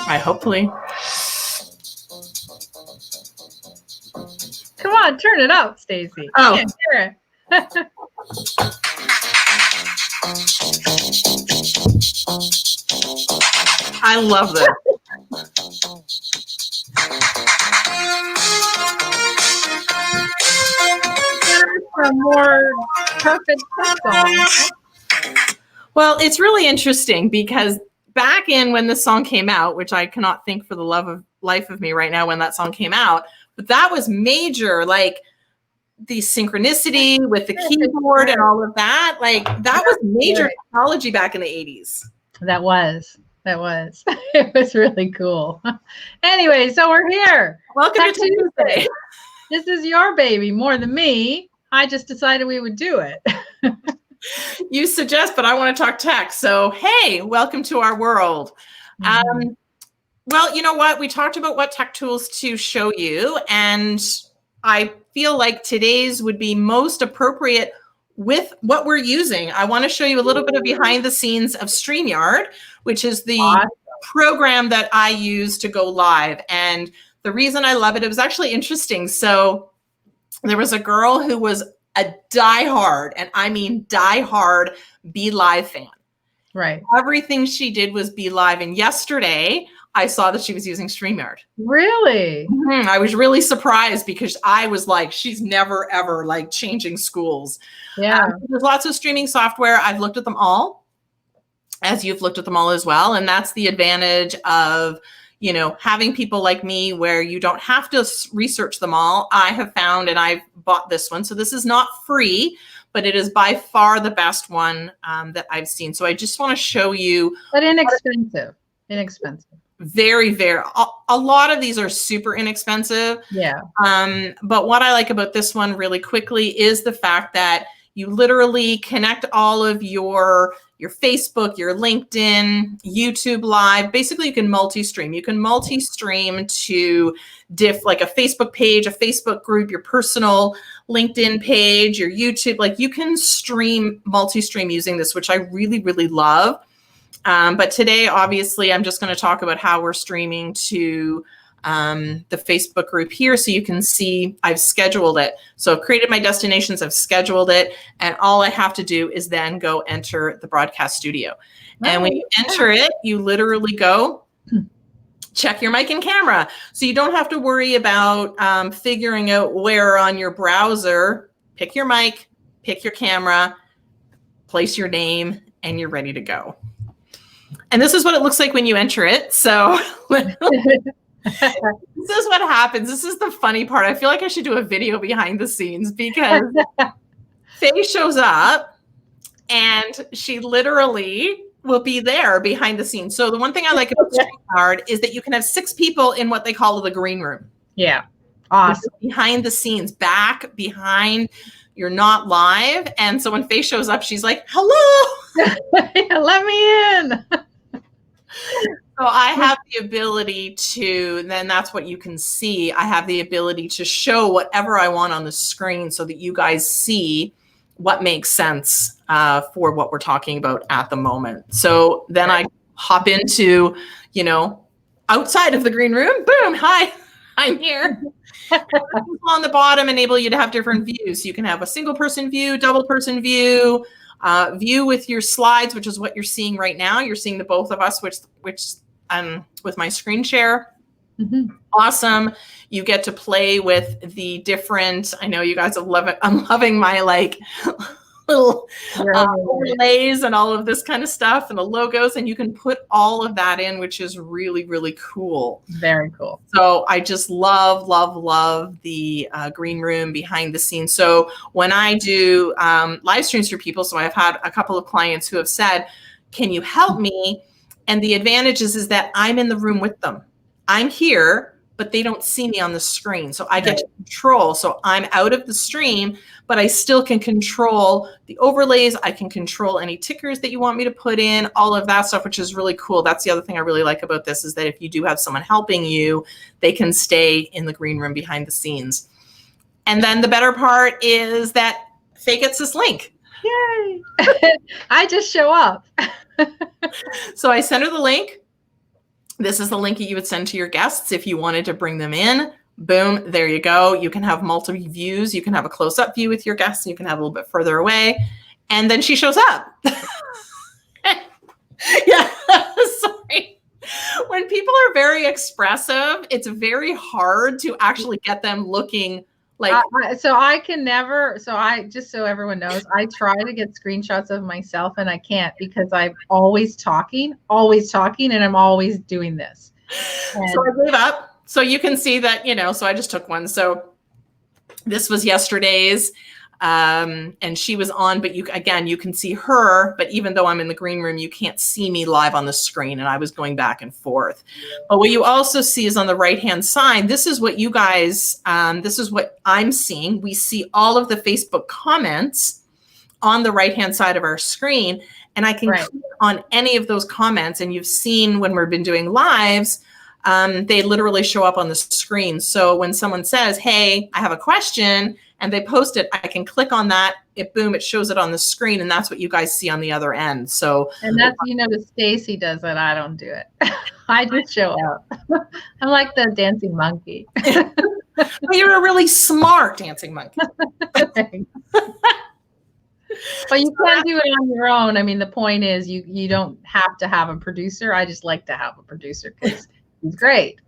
Hopefully. Come on, turn it up, Stacy. Oh. Can't hear it. I love that. For a more perfect song. Well, it's really interesting because back in when this song came out, which I cannot think for the life of me right now when that song came out, but that was major, like the synchronicity with the keyboard and all of that. Like that was major technology back in the 80s. That was. It was really cool. Anyway, so we're here. Welcome to Tuesday. This is your baby more than me. I just decided we would do it. You suggest, but I want to talk tech. So, hey, welcome to our world. Well, you know what? We talked about what tech tools to show you, and I feel like today's would be most appropriate with what we're using. I want to show you a little bit of behind the scenes of Streamyard, which is the program that I use to go live. And the reason I love it, it was actually interesting. So there was a girl who was a diehard, and I mean diehard, Be Live fan. Right. Everything she did was Be Live. And yesterday I saw that she was using Streamyard. Really? I was really surprised because I was like, she's never, ever like changing schools. Yeah. There's lots of streaming software. I've looked at them all, as you've looked at them all as well. And that's the advantage of, you know, having people like me where you don't have to research them all. I have found, and I've bought this one. So this is not free, but it is by far the best one that I've seen. So I just want to show you. But inexpensive. Very, very, a lot of these are super inexpensive. Yeah. But what I like about this one really quickly is the fact that you literally connect all of your Facebook, your LinkedIn, YouTube Live. Basically, you can multi-stream. You can multi-stream to like a Facebook page, a Facebook group, your personal LinkedIn page, your YouTube. Like you can multi-stream using this, which I really, really love. But today, obviously, I'm just going to talk about how we're streaming to the Facebook group here. So you can see I've scheduled it. So I've created my destinations, I've scheduled it. And all I have to do is then go enter the broadcast studio. And when you enter it, you literally go check your mic and camera. So you don't have to worry about figuring out where on your browser. Pick your mic, pick your camera, place your name, and you're ready to go. And this is what it looks like when you enter it. So this is what happens. This is the funny part. I feel like I should do a video behind the scenes because Fay shows up and she literally will be there behind the scenes. So the one thing I like about Streamyard is that you can have 6 people in what they call the green room. Yeah. Awesome. Behind the scenes, back behind. You're not live. And so when Fay shows up, she's like, hello. Let me in. So I have the ability to, then that's what you can see. I have the ability to show whatever I want on the screen so that you guys see what makes sense for what we're talking about at the moment. So then I hop into, you know, outside of the green room. Boom. Hi, I'm here. On the bottom, enable you to have different views. So you can have a single person view, double person view, view with your slides, which is what you're seeing right now. You're seeing the both of us, which with my screen share. Awesome. You get to play with the different, I know you guys will love it. I'm loving my like little overlays and all of this kind of stuff and the logos, and you can put all of that in, which is really, really cool. Very cool. So I just love, love, love the green room behind the scenes. So when I do live streams for people, so I've had a couple of clients who have said, can you help me? And the advantage is that I'm in the room with them. I'm here, but they don't see me on the screen. So I get to control. So I'm out of the stream, but I still can control the overlays. I can control any tickers that you want me to put in, all of that stuff, which is really cool. That's the other thing I really like about this is that if you do have someone helping you, they can stay in the green room behind the scenes. And then the better part is that Fay gets this link. Yay. I just show up. So I send her the link. This is the link that you would send to your guests if you wanted to bring them in. Boom, there you go. You can have multiple views. You can have a close-up view with your guests. You can have a little bit further away. And then she shows up. Yeah, sorry. When people are very expressive, it's very hard to actually get them looking like. So I can never, just so everyone knows, I try to get screenshots of myself and I can't because I'm always talking, and I'm always doing this. And so I gave up. So you can see that, so I just took one. So this was yesterday's. And she was on, but you can see her, but even though I'm in the green room, you can't see me live on the screen, and I was going back and forth. But what you also see is on the right-hand side, this is what you guys, this is what I'm seeing. We see all of the Facebook comments on the right-hand side of our screen, and I can click on any of those comments, and you've seen when we've been doing lives, they literally show up on the screen. So when someone says, hey, I have a question, and they post it, I can click on that, boom, it shows it on the screen, and that's what you guys see on the other end. So, and that's, Stacy does it, I don't do it. I just show up. I'm like the dancing monkey. You're a really smart dancing monkey. But you can do it on your own. I mean, the point is you don't have to have a producer. I just like to have a producer because he's great.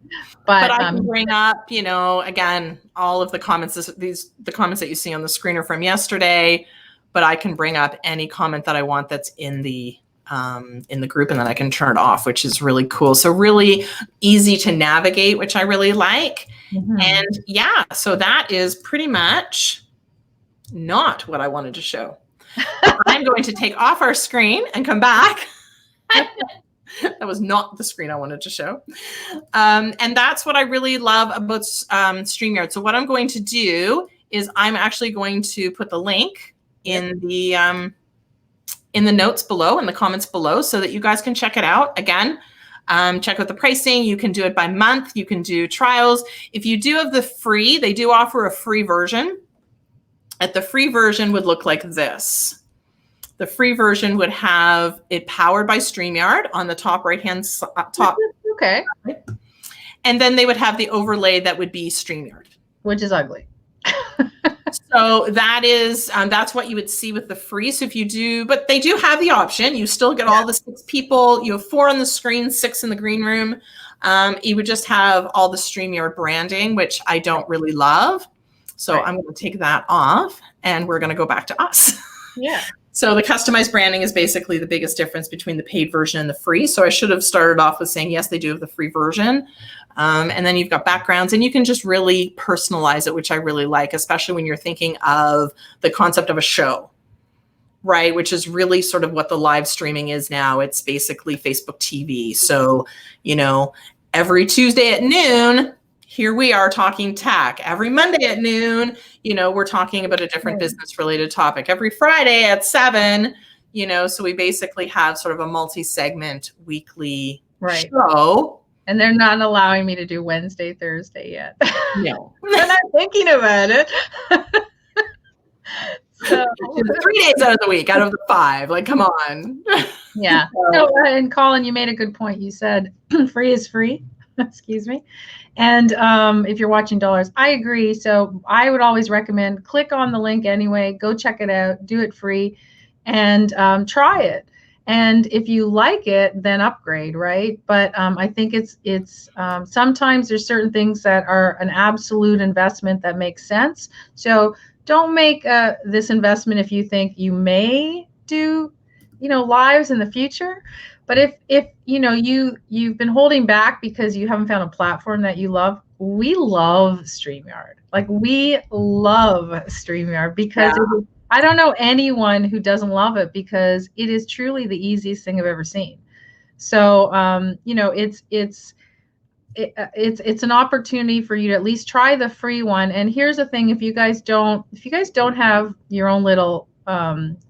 But I can bring up, again, all of the comments. The comments that you see on the screen are from yesterday, but I can bring up any comment that I want that's in the group, and then I can turn it off, which is really cool. So really easy to navigate, which I really like. Mm-hmm. And yeah, so that is pretty much not what I wanted to show. I'm going to take off our screen and come back. That was not the screen I wanted to show. And that's what I really love about StreamYard. So what I'm going to do is I'm actually going to put the link in the notes below, in the comments below, so that you guys can check it out. Again, check out the pricing. You can do it by month. You can do trials. If you do have the free, they do offer a free version. The free version would look like this. The free version would have it powered by StreamYard on the top right-hand top. Okay. And then they would have the overlay that would be StreamYard. Which is ugly. So that's what you would see with the free. So if you do, but they do have the option. You still get all the 6 people. You have 4 on the screen, 6 in the green room. You would just have all the StreamYard branding, which I don't really love. So I'm going to take that off, and we're going to go back to us. Yeah. So the customized branding is basically the biggest difference between the paid version and the free. So I should have started off with saying, yes, they do have the free version. And then you've got backgrounds, and you can just really personalize it, which I really like, especially when you're thinking of the concept of a show, right? Which is really sort of what the live streaming is now. It's basically Facebook TV. So, every Tuesday at noon, here we are talking tech. Every Monday at noon, we're talking about a different business related topic. Every Friday at 7, so we basically have sort of a multi-segment weekly show. And they're not allowing me to do Wednesday, Thursday yet. No. They're not thinking about it. So 3 days out of the week, out of the 5, like, come on. Yeah. No, and Colin, you made a good point. You said free is free. Excuse me. And if you're watching dollars, I agree. So I would always recommend click on the link anyway, go check it out, do it free, and try it. And if you like it, then upgrade, right? But I think it's sometimes there's certain things that are an absolute investment that makes sense. So don't make this investment if you think you may do, lives in the future. But if you've been holding back because you haven't found a platform that you love, we love StreamYard. Like, we love StreamYard because I don't know anyone who doesn't love it, because it is truly the easiest thing I've ever seen. So it's an opportunity for you to at least try the free one. And here's the thing: if you guys don't have your own little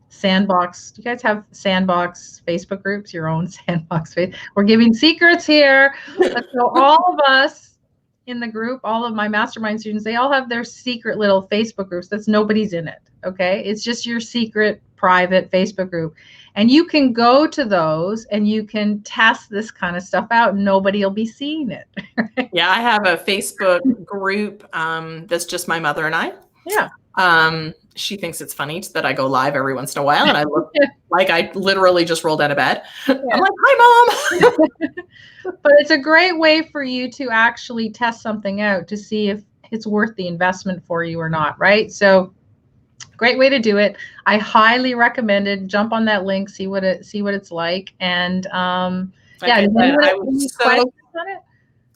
sandbox, do you guys have sandbox Facebook groups, your own sandbox? We're giving secrets here. So all of us in the group, all of my mastermind students, they all have their secret little Facebook groups. That's nobody's in it. Okay. It's just your secret private Facebook group. And you can go to those and you can test this kind of stuff out and nobody will be seeing it. Yeah, I have a Facebook group that's just my mother and I. Yeah. She thinks it's funny that I go live every once in a while and I look like I literally just rolled out of bed. Yeah. I'm like, hi, Mom. But it's a great way for you to actually test something out to see if it's worth the investment for you or not, right? So great way to do it. I highly recommend it. Jump on that link, see what it's like. And yeah,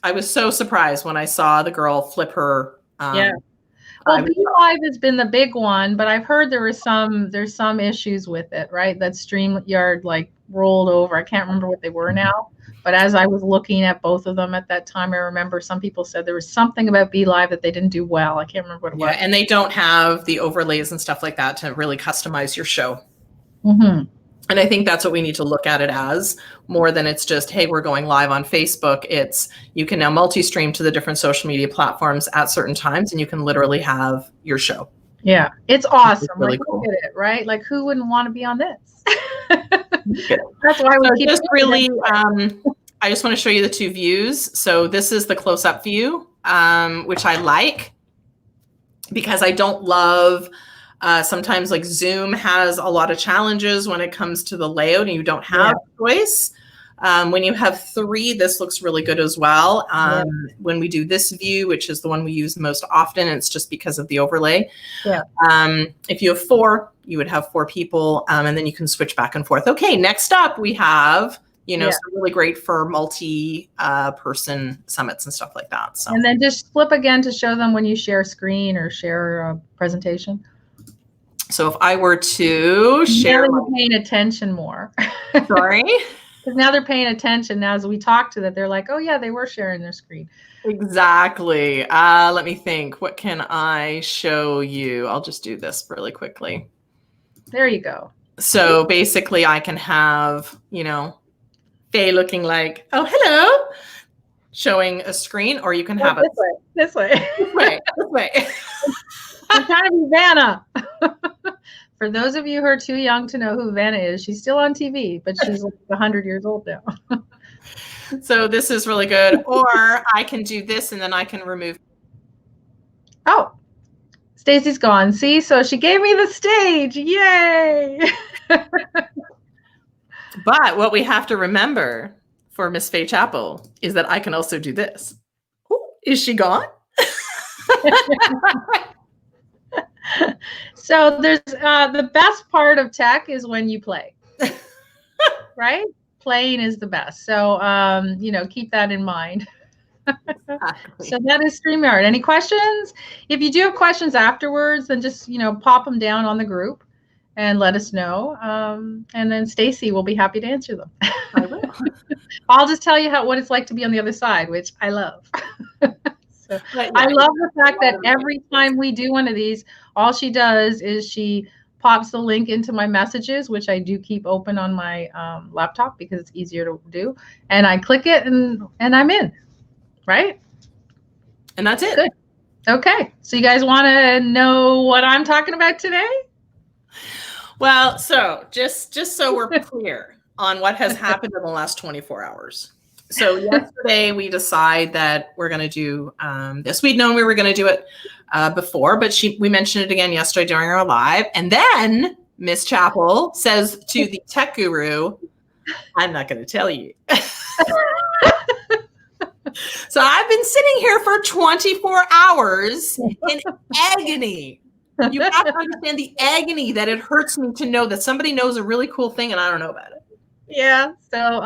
I was so surprised when I saw the girl flip her. Yeah. Well, BeLive has been the big one, but I've heard there's some issues with it, right? That StreamYard like rolled over. I can't remember what they were now, but as I was looking at both of them at that time, I remember some people said there was something about BeLive that they didn't do well. I can't remember what it was. And they don't have the overlays and stuff like that to really customize your show. Mm-hmm. And I think that's what we need to look at it as, more than it's just, hey, we're going live on Facebook. It's, you can now multi-stream to the different social media platforms at certain times, and you can literally have your show. Yeah, it's awesome. It's really cool. Look at it, right? Like, who wouldn't want to be on this? That's why we keep just really, I just want to show you the two views. So this is the close-up view, which I like because I don't love... sometimes like Zoom has a lot of challenges when it comes to the layout and you don't have choice. When you have three, this looks really good as well. When we do this view, which is the one we use most often, it's just because of the overlay. Yeah. If you have four, you would have four people, and then you can switch back and forth. Okay, next up we have, some really great for multi-person summits and stuff like that. So. And then just flip again to show them when you share screen or share a presentation. So if I were to share, now they're paying attention more. Sorry, because now they're paying attention. Now as we talk to them, they're like, "Oh yeah, they were sharing their screen." Exactly. Let me think. What can I show you? I'll just do this really quickly. There you go. So basically, I can have Fay looking like, "Oh hello," showing a screen, or you can have it this way. I'm trying to be Vanna. For those of you who are too young to know who Vanna is, she's still on TV, but she's like 100 years old now. So this is really good. Or I can do this and then I can remove. Oh, Stacy's gone. See, so she gave me the stage. Yay. But what we have to remember for Miss Fay Chapel is that I can also do this. Ooh, is she gone? So there's the best part of tech is when you play, right? Playing is the best. So, keep that in mind. Exactly. So that is StreamYard. Any questions? If you do have questions afterwards, then just, pop them down on the group and let us know. And then Stacy will be happy to answer them. I will. I'll just tell you what it's like to be on the other side, which I love. I love the fact that every time we do one of these, all she does is she pops the link into my messages, which I do keep open on my laptop because it's easier to do. And I click it and I'm in, right? And that's it. Good. Okay. So you guys want to know what I'm talking about today? Well, so just so we're clear on what has happened in the last 24 hours. So yesterday we decide that we're going to do this. We'd known we were going to do it before, but we mentioned it again yesterday during our live. And then Miss Chapel says to the tech guru, I'm not going to tell you. So I've been sitting here for 24 hours in agony. You have to understand the agony that it hurts me to know that somebody knows a really cool thing and I don't know about it. Yeah. So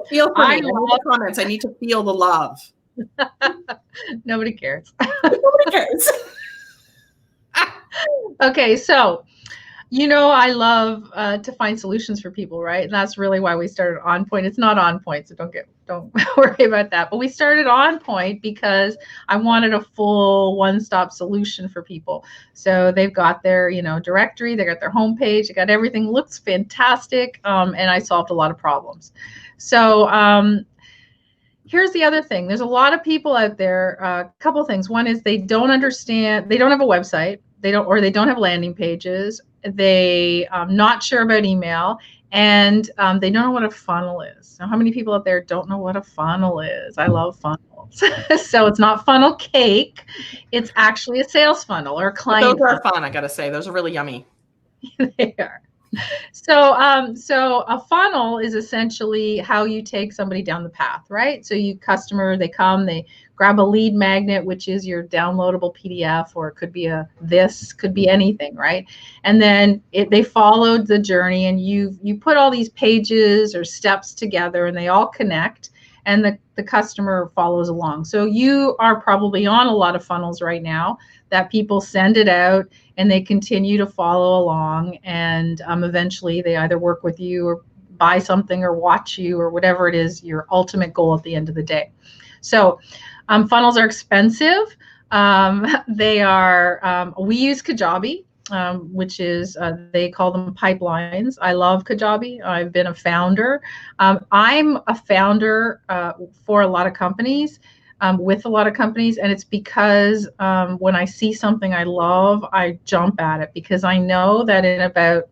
feel for me. I need the comments. I need to feel the love. Nobody cares. Nobody cares. Okay, so I love to find solutions for people, right? And that's really why we started On Point. It's not On Point, so don't worry about that. But we started On Point because I wanted a full one-stop solution for people. So they've got their, directory, they got their homepage, they got everything, looks fantastic, and I solved a lot of problems. So here's the other thing. There's a lot of people out there, a couple of things. One is they don't understand, they don't have a website, they don't have landing pages, they not sure about email, and they don't know what a funnel is. So how many people out there don't know what a funnel is? I love funnels. So it's not funnel cake. It's actually a sales funnel or a client. Those are fun, I gotta say. Those are really yummy. They are. So a funnel is essentially how you take somebody down the path, right? So they come, they grab a lead magnet, which is your downloadable PDF, or it could be could be anything, right? And then they followed the journey, and you put all these pages or steps together, and they all connect, and the customer follows along. So you are probably on a lot of funnels right now that people send it out and they continue to follow along, and eventually they either work with you or buy something or watch you or whatever it is, your ultimate goal at the end of the day. So funnels are expensive. They are, we use Kajabi, which is, they call them pipelines. I love Kajabi. I've been a founder. I'm a founder for a lot of companies, with a lot of companies. And it's because when I see something I love, I jump at it, because I know that in about,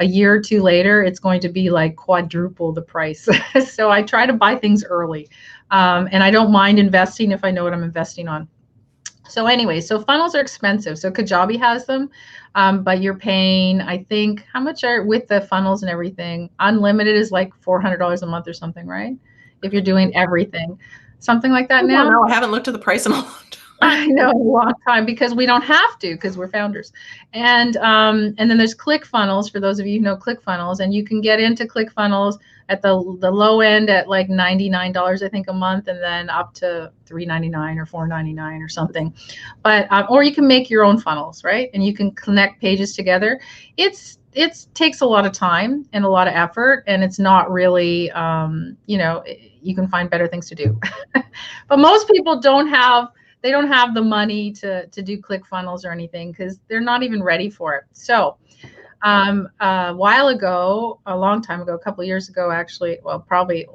a year or two later, it's going to be like quadruple the price. So I try to buy things early. And I don't mind investing if I know what I'm investing on. So anyway, so funnels are expensive. So Kajabi has them, but you're paying, I think, how much are with the funnels and everything? Unlimited is like $400 a month or something, right? If you're doing everything, something like that now. No, I haven't looked at the price in a long time. I know, a long time, because we don't have to, because we're founders. And then there's ClickFunnels, for those of you who know ClickFunnels, and you can get into ClickFunnels at the low end at like $99, I think, a month, and then up to $3.99 or $4.99 or something. But or you can make your own funnels, right? And you can connect pages together. It takes a lot of time and a lot of effort, and it's not really, you can find better things to do. But most people don't have the money to do ClickFunnels or anything, because they're not even ready for it. So a while ago, a long time ago, a couple of years ago, actually, well, probably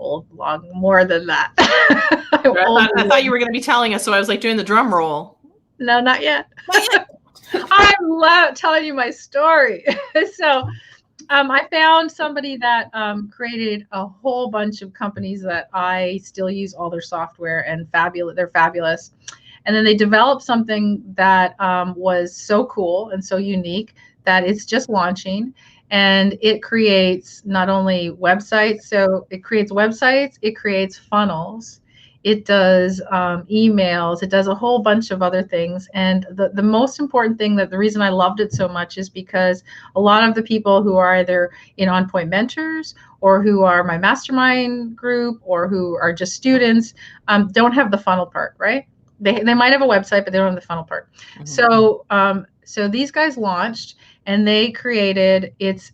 more than that. I thought you were going to be telling us, so I was like doing the drum roll. No, not yet. Not yet. I love telling you my story. So I found somebody that created a whole bunch of companies that I still use all their software, and they're fabulous. And then they developed something that was so cool and so unique that it's just launching. And it creates not only websites, so it creates websites, it creates funnels, it does emails, it does a whole bunch of other things. And the most important thing, that the reason I loved it so much, is because a lot of the people who are either in On Point Mentors, or who are my mastermind group, or who are just students, don't have the funnel part, right? They might have a website, but they don't have the funnel part. Mm-hmm. So these guys launched, and they created, it's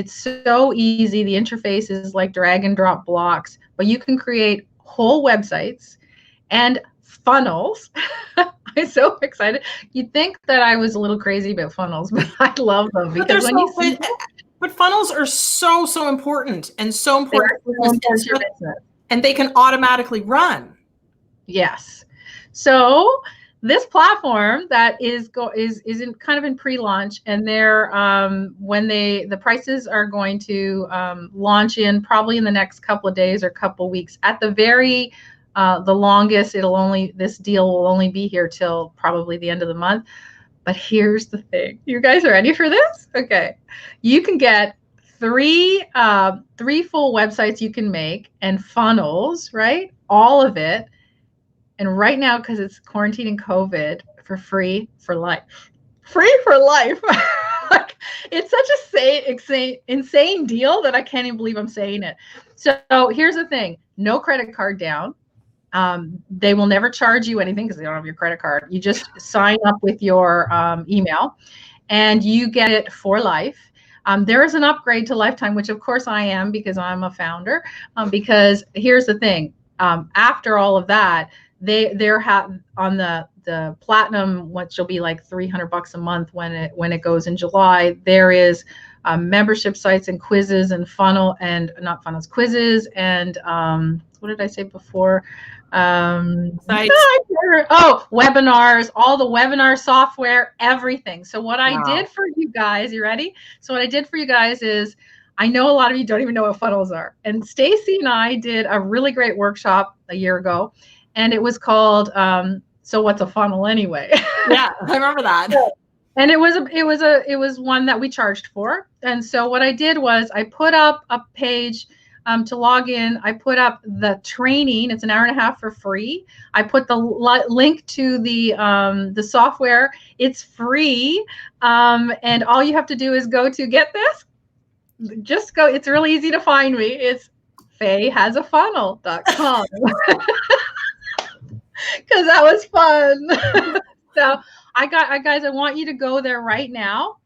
so easy. The interface is like drag and drop blocks, but you can create whole websites and funnels. I'm so excited. You'd think that I was a little crazy about funnels, but I love them, because but funnels are so important, and so important for your business. And they can automatically run. Yes. So this platform that is kind of in pre-launch, and they're the prices are going to launch in probably in the next couple of days or couple of weeks. At the very the longest, this deal will only be here till probably the end of the month. But here's the thing. You guys are ready for this? Okay. You can get three full websites you can make, and funnels, right? All of it. And right now, because it's quarantine and COVID, for free for life. Free for life. Like, it's such a insane deal that I can't even believe I'm saying it. So here's the thing. No credit card down. They will never charge you anything, because they don't have your credit card. You just sign up with your email, and you get it for life. There is an upgrade to lifetime, which of course I am, because I'm a founder. Because here's the thing. After all of that, they're on the platinum, which will be like $300 a month when it goes in July. There is membership sites and quizzes and quizzes and what did I say before? Webinars, all the webinar software, everything. So what I did for you guys, you ready? So what I did for you guys is, I know a lot of you don't even know what funnels are. And Stacy and I did a really great workshop a year ago, and it was called So What's a Funnel Anyway? Yeah, I remember that. And it was one that we charged for. And so what I did was I put up a page to log in. I put up the training. It's an hour and a half for free. I put the link to the software. It's free. And all you have to do is go to, get this, just go. It's really easy to find me. It's fayhasafunnel.com. Because that was fun. So guys, I want you to go there right now,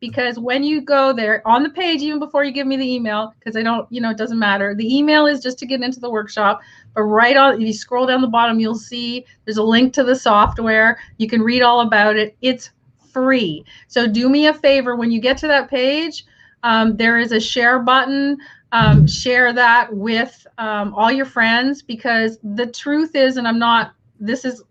because when you go there on the page, even before you give me the email, because I don't, it doesn't matter. The email is just to get into the workshop, but right on, if you scroll down the bottom, you'll see there's a link to the software. You can read all about it. It's free. So do me a favor, when you get to that page, there is a share button. Share that with all your friends, because the truth is, and this is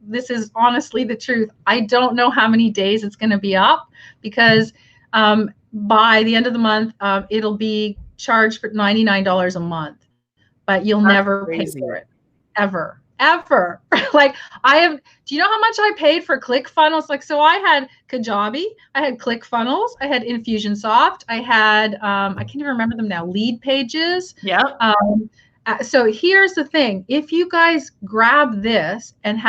honestly the truth, I don't know how many days it's going to be up, because by the end of the month, it'll be charged for $99 a month, but you'll never pay for it, ever. Like, do you know how much I paid for ClickFunnels? Like, so I had Kajabi, I had ClickFunnels, I had Infusionsoft, I had, I can't even remember them now, Lead Pages. Yeah. So here's the thing. If you guys grab this and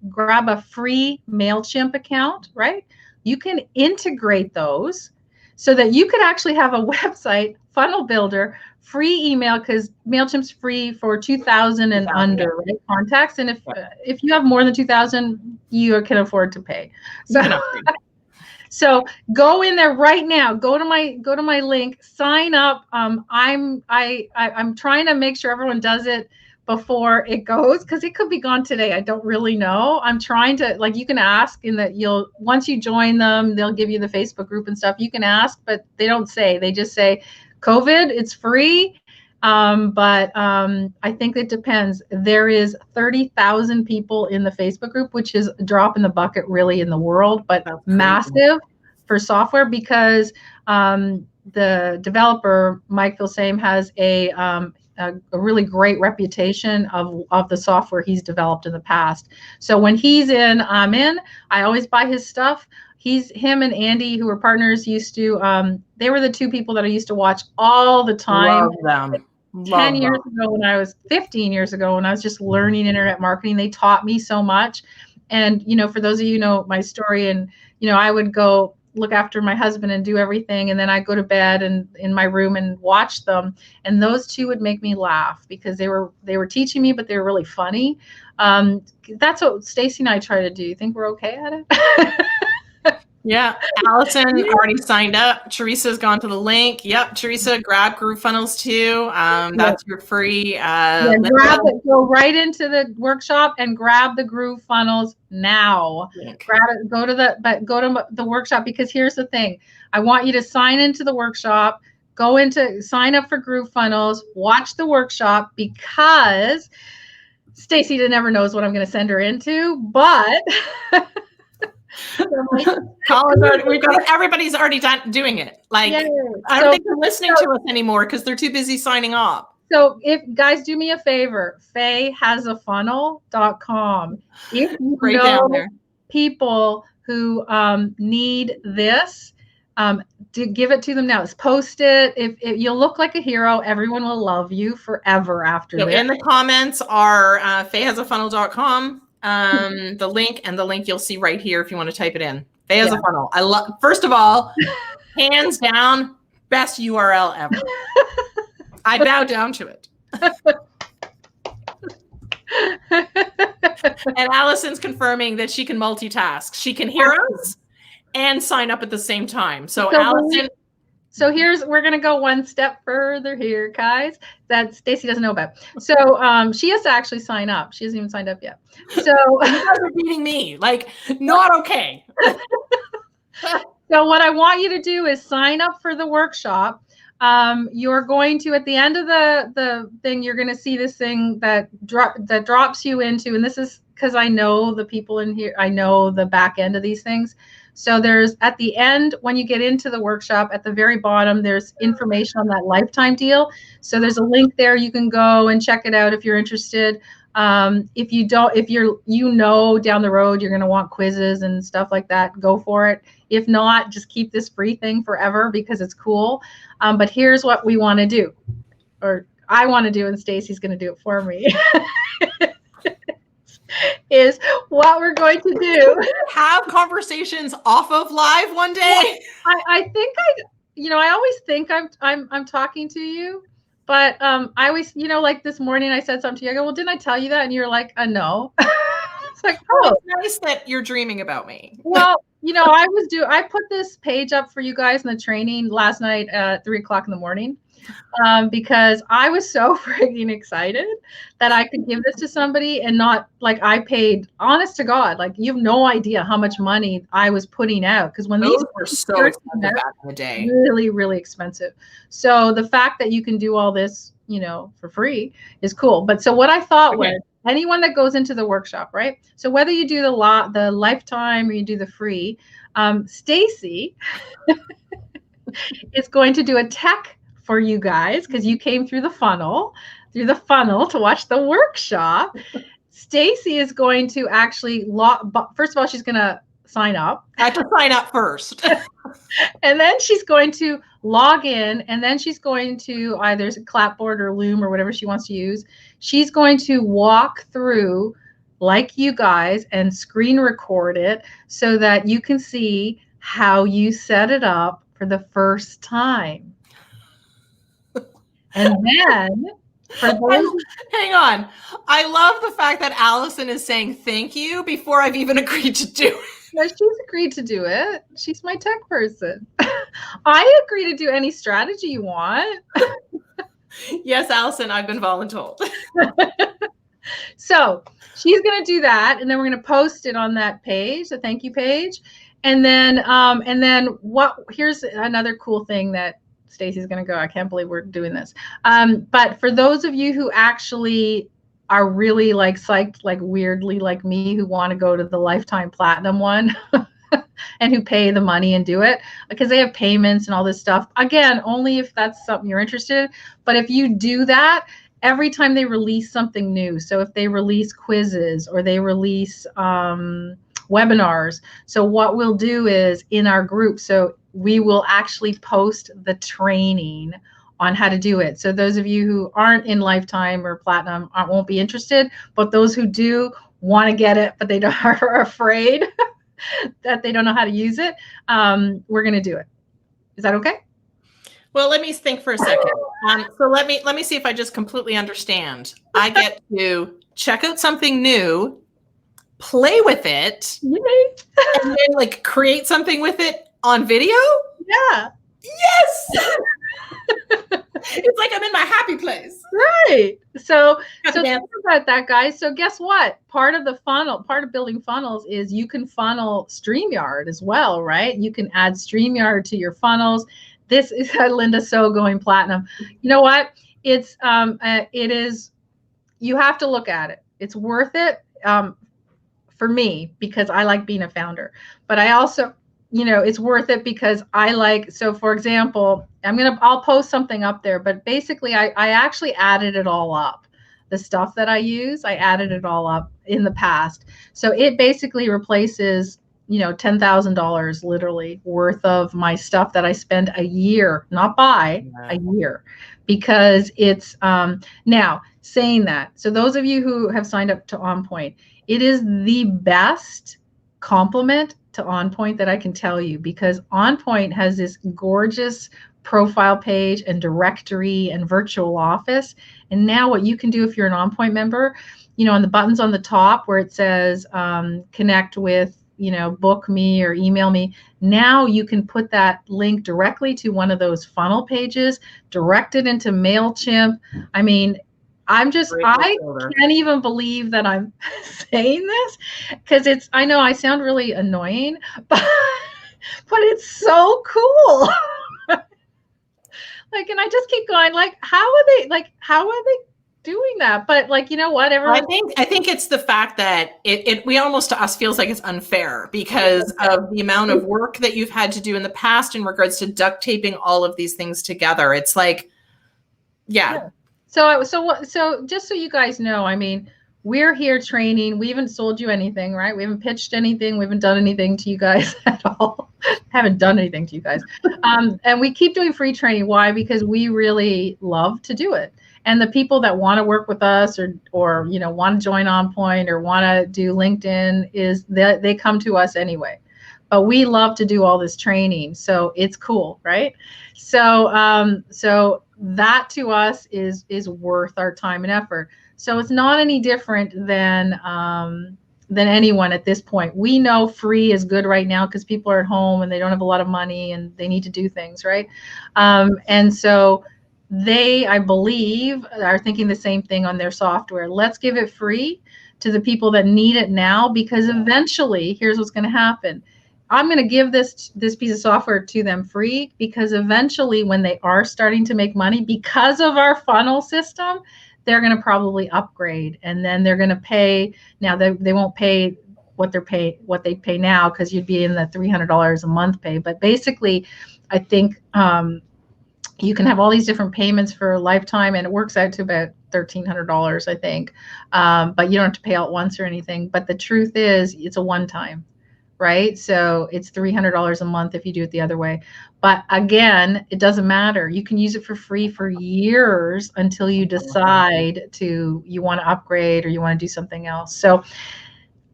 grab a free MailChimp account, right? You can integrate those so that you could actually have a website, funnel builder, free email, because MailChimp's free for 2,000 and under, right, contacts. And if you have more than 2,000, you can afford to pay. So go in there right now. Go to my link. Sign up. I'm trying to make sure everyone does it before it goes, because it could be gone today. I don't really know. I'm trying to, like, you can ask in that once you join them, they'll give you the Facebook group and stuff. You can ask, but they don't say. They just say COVID. It's free. But I think it depends. There is 30,000 people in the Facebook group, which is a drop in the bucket really in the world, but massive for software, because the developer, Mike Filsame, has a really great reputation of the software he's developed in the past. So when he's in, I'm in. I always buy his stuff. Him and Andy, who were partners, used to, they were the two people that I used to watch all the time. Love them. 10 years ago, when I was 15 years ago, when I was just learning internet marketing, they taught me so much. And, for those of you who know my story, and, I would go look after my husband and do everything. And then I'd go to bed and in my room and watch them. And those two would make me laugh, because they were teaching me, but they were really funny. That's what Stacy and I try to do. You think we're okay at it? Yeah, Allison already signed up. Teresa's gone to the link. Yep, Teresa, grab Groove Funnels too. That's your free. Grab it. Go right into the workshop and grab the Groove Funnels now. Grab it. Go to the workshop, because here's the thing. I want you to sign into the workshop. Sign up for Groove Funnels. Watch the workshop, because Stacy never knows what I'm going to send her into, but. Everybody's already doing it. Like, I don't think they're listening to us anymore because they're too busy signing off. So if guys, do me a favor, fayhasafunnel.com. If you know people who need this, give it to them now. Post it. If you'll look like a hero, everyone will love you forever after this. In the comments are fayhasafunnel.com. The link you'll see right here if you want to type it in. Fay has a funnel. First of all, hands down, best URL ever. I bow down to it. And Allison's confirming that she can multitask. She can hear us and sign up at the same time. So Allison. So we're going to go one step further here, guys, that Stacy doesn't know about. So she has to actually sign up. She hasn't even signed up yet. So you guys are beating me. Like, not okay. So what I want you to do is sign up for the workshop. You're going to, at the end of the thing, you're going to see this thing that drops you into, and this is because I know the people in here, I know the back end of these things. So there's, at the end, when you get into the workshop, at the very bottom, there's information on that lifetime deal. So there's a link there. You can go and check it out if you're interested. If you don't, if you're, down the road, you're going to want quizzes and stuff like that, go for it. If not, just keep this free thing forever because it's cool. But here's what we want to do, or I want to do, and Stacy's going to do it for me. Is what we're going to do. Have conversations off of live one day. I think I always think I'm talking to you, but I always, like this morning I said something to you. I go, well, didn't I tell you that? And you're like, no. It's like, oh, it's nice that you're dreaming about me. Well, I put this page up for you guys in the training last night at 3:00 in the morning. Because I was so freaking excited that I could give this to somebody and not, like, I paid, honest to God, like, you have no idea how much money I was putting out. Because when these were so expensive back in the day, really, really expensive. So the fact that you can do all this, for free is cool. But so what I thought was, anyone that goes into the workshop, right? So whether you do the lifetime or you do the free, Stacy is going to do a tech for you guys, because you came through the funnel to watch the workshop. Stacy is going to actually first of all, she's going to sign up. I have to sign up first. And then she's going to log in, and then she's going to either Clapboard or Loom or whatever she wants to use. She's going to walk through like you guys and screen record it so that you can see how you set it up for the first time. And then, hang on. I love the fact that Allison is saying thank you before I've even agreed to do it. No, she's agreed to do it. She's my tech person. I agree to do any strategy you want. Yes, Allison, I've been voluntold. So she's going to do that, and then we're going to post it on that page, the thank you page. And then here's another cool thing that Stacy's going to go, I can't believe we're doing this. But for those of you who actually are really like psyched, like weirdly like me, who want to go to the lifetime platinum one and who pay the money and do it, because they have payments and all this stuff. Again, only if that's something you're interested in. But if you do that, every time they release something new, so if they release quizzes or they release webinars, so what we'll do is in our group, so we will actually post the training on how to do it. So those of you who aren't in lifetime or platinum won't be interested, but those who do want to get it, but they are afraid that they don't know how to use it, we're going to do it. Is that okay? Well, let me think for a second. So let me see if I just completely understand. I get to check out something new, play with it, and then like create something with it on video? Yeah. Yes. It's like I'm in my happy place. Right. So think about that, guys. So guess what? Part of building funnels is you can funnel Streamyard as well, right? You can add Streamyard to your funnels. This is Linda So going platinum. You know what? It is, you have to look at it. It's worth it for me because I like being a founder, but I also, it's worth it because I like, so for example, I'll post something up there, but basically I actually added it all up. The stuff that I use, I added it all up in the past. So it basically replaces, $10,000 literally worth of my stuff that I spend a year, not buy, a year, because it's, now saying that. So those of you who have signed up to OnPoint, it is the best compliment to OnPoint that I can tell you, because OnPoint has this gorgeous profile page and directory and virtual office. And now what you can do if you're an OnPoint member, on the buttons on the top where it says connect with, book me or email me, now you can put that link directly to one of those funnel pages, direct it into MailChimp. I mean, I can't even believe that I'm saying this because I know I sound really annoying, but but it's so cool. Like, and I just keep going, like, how are they doing that? But like, you know what, everyone, I think it's the fact that we almost to us feels like it's unfair because of the amount of work that you've had to do in the past in regards to duct taping all of these things together. It's like, yeah. So just so you guys know, I mean, we're here training. We haven't sold you anything, right? We haven't pitched anything. We haven't done anything to you guys at all. Haven't done anything to you guys. And we keep doing free training. Why? Because we really love to do it. And the people that want to work with us or you know, want to join On Point or want to do LinkedIn is that they come to us anyway. But we love to do all this training. So it's cool, right? So so that to us is worth our time and effort. So it's not any different than anyone at this point. We know free is good right now because people are at home and they don't have a lot of money and they need to do things, right? And so they, I believe, are thinking the same thing on their software. Let's give it free to the people that need it now, because eventually, here's what's going to happen. I'm going to give this piece of software to them free, because eventually when they are starting to make money because of our funnel system, they're going to probably upgrade, and then they're going to pay. Now they won't pay what they pay now, because you'd be in the $300 a month pay. But basically, I think you can have all these different payments for a lifetime, and it works out to about $1,300, I think. But you don't have to pay out once or anything. But the truth is, it's a one-time. Right? So it's $300 a month if you do it the other way. But again, it doesn't matter. You can use it for free for years until you decide you want to upgrade or you want to do something else. So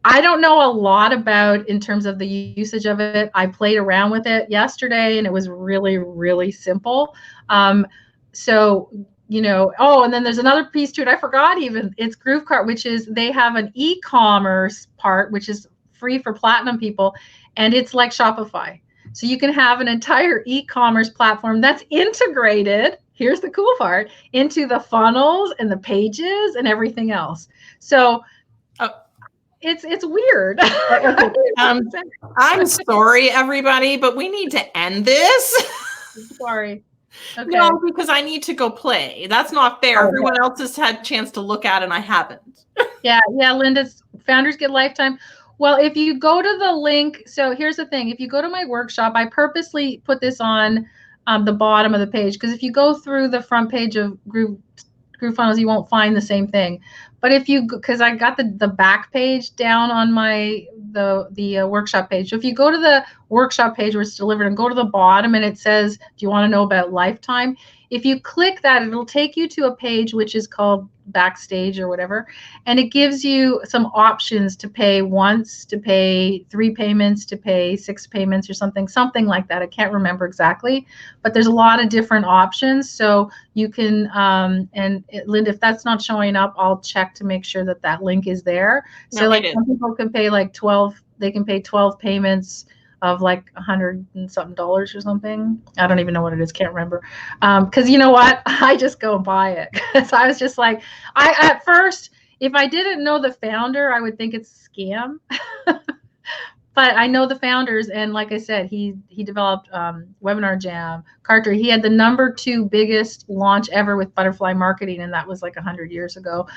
I don't know a lot about in terms of the usage of it. I played around with it yesterday and it was really, really simple. So, you know, oh, and then there's another piece to it. I forgot even. It's GrooveCart, which is they have an e-commerce part, which is free for platinum people, and it's like Shopify. So you can have an entire e-commerce platform that's integrated, here's the cool part, into the funnels and the pages and everything else. So it's weird. I'm sorry, everybody, but we need to end this. Sorry. Okay. No, because I need to go play. That's not fair. Okay. Everyone else has had a chance to look at it and I haven't. Yeah, Linda's founders get lifetime. Well, if you go to the link, so here's the thing. If you go to my workshop, I purposely put this on the bottom of the page, because if you go through the front page of Groove Funnels, you won't find the same thing. But if you, because I got the back page down on the workshop page. So if you go to the workshop page where it's delivered and go to the bottom and it says, do you want to know about lifetime? If you click that, it'll take you to a page which is called Backstage or whatever, and it gives you some options to pay once, to pay 3 payments, to pay 6 payments, or something like that. I can't remember exactly, but there's a lot of different options. So you can, Linda, if that's not showing up, I'll check to make sure that link is there. So like some people can pay like 12, they can pay 12 payments of like $100 and something or something. I don't even know what it is. Can't remember. Because you know what? I just go buy it. Because I was just like, at first, if I didn't know the founder, I would think it's a scam. But I know the founders, and like I said, he developed Webinar Jam, Carter. He had the #2 biggest launch ever with butterfly marketing, and that was like 100 years ago.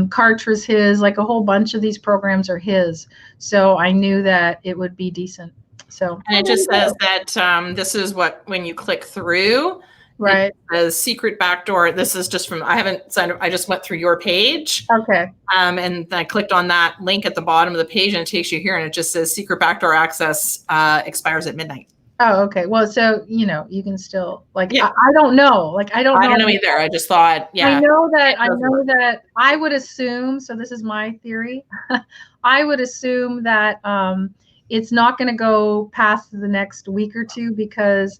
Carter's his, like a whole bunch of these programs are his. So I knew that it would be decent. So, and it just says that this is what, when you click through, right, the secret backdoor. This is just from, I haven't signed up, I just went through your page. Okay. And I clicked on that link at the bottom of the page and it takes you here and it just says secret backdoor access expires at midnight. Oh, okay. Well, so, you know, you can still, like, yeah. I don't know. Like, I don't know either. I just thought, yeah. I know that I would assume, so this is my theory. I would assume that it's not going to go past the next week or two, because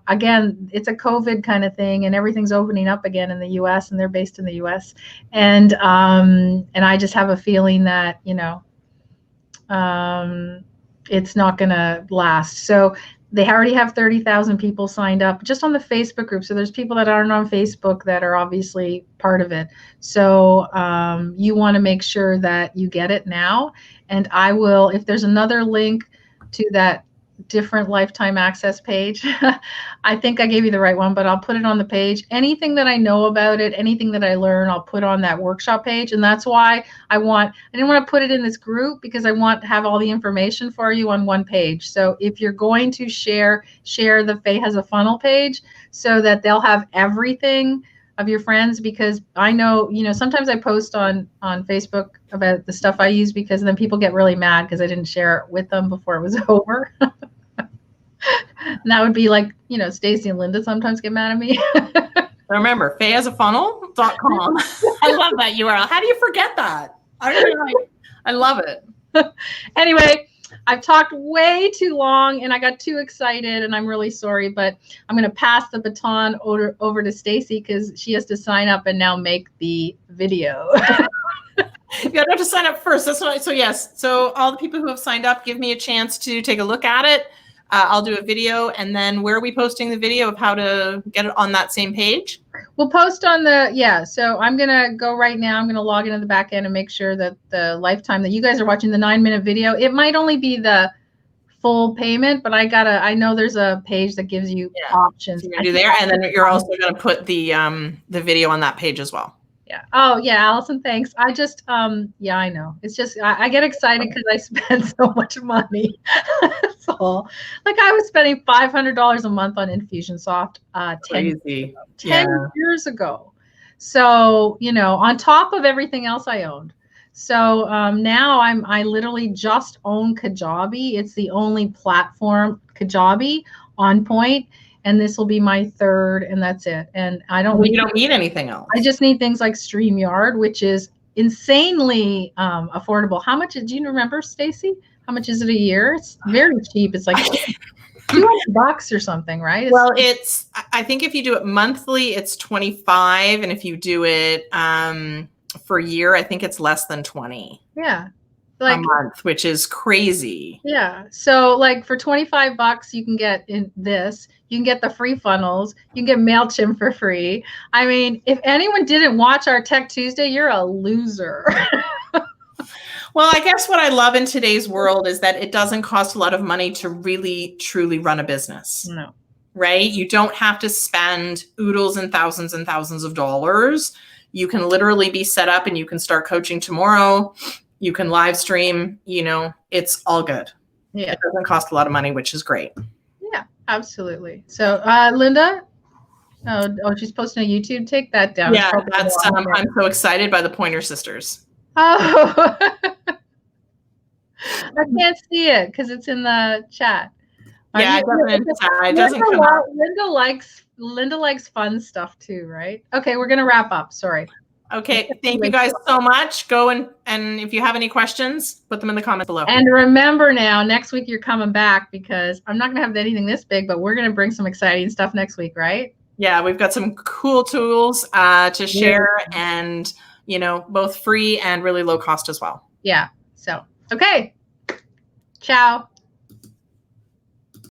again, it's a COVID kind of thing, and everything's opening up again in the U.S. and they're based in the U.S. And I just have a feeling that, you know, it's not going to last. So they already have 30,000 people signed up just on the Facebook group. So there's people that aren't on Facebook that are obviously part of it. So you want to make sure that you get it now. And I will, if there's another link to that different lifetime access page. I think I gave you the right one, but I'll put it on the page. Anything that I know about it, anything that I learn, I'll put on that workshop page. And that's why I didn't want to put it in this group, because I want to have all the information for you on one page. So if you're going to share the Fay Has a Funnel page, so that they'll have everything of your friends, because I know, sometimes I post on Facebook about the stuff I use, because then people get really mad because I didn't share it with them before it was over. And that would be like, Stacy and Linda sometimes get mad at me. Remember, fayasafunnel.com. I love that URL. How do you forget that? I love it. Anyway, I've talked way too long and I got too excited, and I'm really sorry, but I'm going to pass the baton over to Stacy, because she has to sign up and now make the video. You got to have to sign up first. That's what. So yes. So all the people who have signed up, give me a chance to take a look at it. I'll do a video, and then where are we posting the video of how to get it on that same page? We'll post on so I'm going to go right now. I'm going to log into the back end and make sure that the lifetime that you guys are watching, the 9-minute video, it might only be the full payment, but I know there's a page that gives you options. So you're gonna do there, and then you're also going to put the video on that page as well. Yeah. Oh yeah, Allison, thanks. I just, yeah, I know. It's just, I get excited because I spend so much money. That's all. Like, I was spending $500 a month on Infusionsoft 10 years ago. So, on top of everything else I owned. So now I literally just own Kajabi. It's the only platform, Kajabi, on point. And this will be my third, and that's it. And you don't need anything else. I just need things like Streamyard, which is insanely affordable. How much, do you remember, Stacy? How much is it a year? It's very cheap. It's like $200 or something, right? Well, I think if you do it monthly, it's $25. And if you do it for a year, I think it's less than $20. Yeah. A month, which is crazy. Yeah. So like for $25, you can get in this. You can get the free funnels. You can get MailChimp for free. I mean, if anyone didn't watch our Tech Tuesday, you're a loser. Well, I guess what I love in today's world is that it doesn't cost a lot of money to really, truly run a business. No. Right? You don't have to spend oodles and thousands of dollars. You can literally be set up and you can start coaching tomorrow. You can live stream, it's all good. Yeah. It doesn't cost a lot of money, which is great. Yeah, absolutely. So, Linda, she's posting a YouTube. Take that down. Yeah, that's, I'm so excited by the Pointer Sisters. Oh, I can't see it because it's in the chat. Yeah, it doesn't come up. Linda likes fun stuff too, right? Okay, we're going to wrap up. Sorry. Okay, thank you guys so much. Go and if you have any questions, put them in the comments below. And remember now, next week you're coming back, because I'm not going to have anything this big, but we're going to bring some exciting stuff next week, right? Yeah, we've got some cool tools to share, and both free and really low cost as well. Yeah. So, okay. Ciao.